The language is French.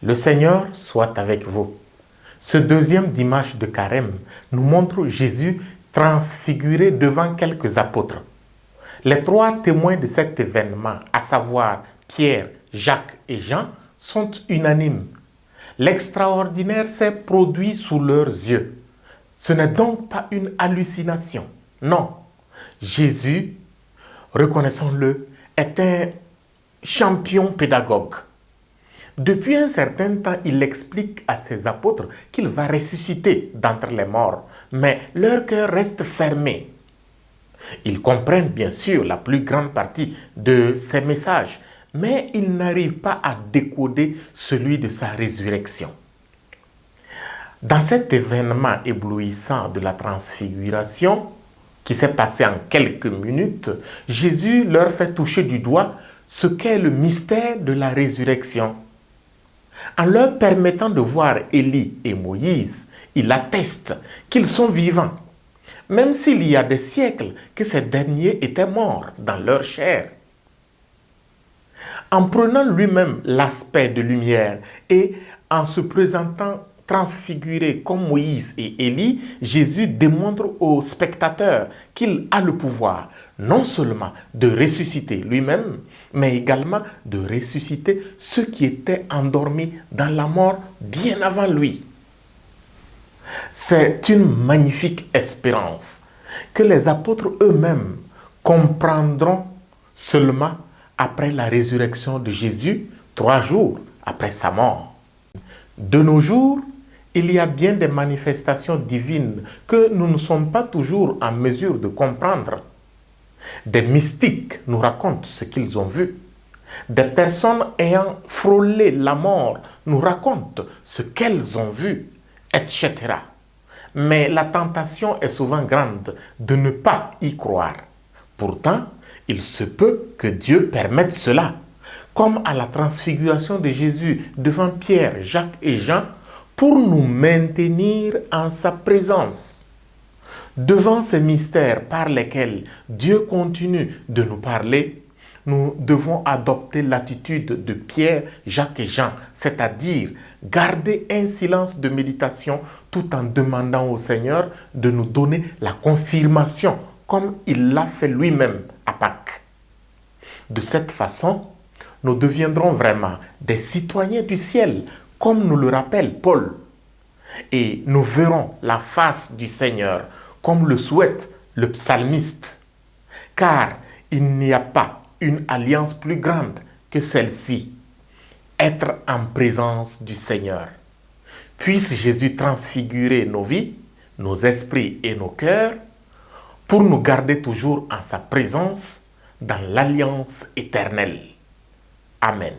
Le Seigneur soit avec vous. Ce deuxième dimanche de Carême nous montre Jésus transfiguré devant quelques apôtres. Les trois témoins de cet événement, à savoir Pierre, Jacques et Jean, sont unanimes. L'extraordinaire s'est produit sous leurs yeux. Ce n'est donc pas une hallucination. Non. Jésus, reconnaissons-le, est un champion pédagogue. Depuis un certain temps, il explique à ses apôtres qu'il va ressusciter d'entre les morts, mais leur cœur reste fermé. Ils comprennent bien sûr la plus grande partie de ses messages, mais ils n'arrivent pas à décoder celui de sa résurrection. Dans cet événement éblouissant de la transfiguration, qui s'est passé en quelques minutes, Jésus leur fait toucher du doigt ce qu'est le mystère de la résurrection. En leur permettant de voir Élie et Moïse, il atteste qu'ils sont vivants, même s'il y a des siècles que ces derniers étaient morts dans leur chair. En prenant lui-même l'aspect de lumière et en se présentant transfiguré comme Moïse et Élie, Jésus démontre aux spectateurs qu'il a le pouvoir non seulement de ressusciter lui-même, mais également de ressusciter ceux qui étaient endormis dans la mort bien avant lui. C'est une magnifique espérance que les apôtres eux-mêmes comprendront seulement après la résurrection de Jésus, 3 jours après sa mort. De nos jours, il y a bien des manifestations divines que nous ne sommes pas toujours en mesure de comprendre. Des mystiques nous racontent ce qu'ils ont vu. Des personnes ayant frôlé la mort nous racontent ce qu'elles ont vu, etc. Mais la tentation est souvent grande de ne pas y croire. Pourtant, il se peut que Dieu permette cela, comme à la transfiguration de Jésus devant Pierre, Jacques et Jean, pour nous maintenir en sa présence. Devant ces mystères par lesquels Dieu continue de nous parler, nous devons adopter l'attitude de Pierre, Jacques et Jean, c'est-à-dire garder un silence de méditation tout en demandant au Seigneur de nous donner la confirmation comme il l'a fait lui-même à Pâques. De cette façon, nous deviendrons vraiment des citoyens du ciel, comme nous le rappelle Paul. Et nous verrons la face du Seigneur, comme le souhaite le psalmiste. Car il n'y a pas une alliance plus grande que celle-ci, être en présence du Seigneur. Puisse Jésus transfigurer nos vies, nos esprits et nos cœurs, pour nous garder toujours en sa présence dans l'alliance éternelle. Amen.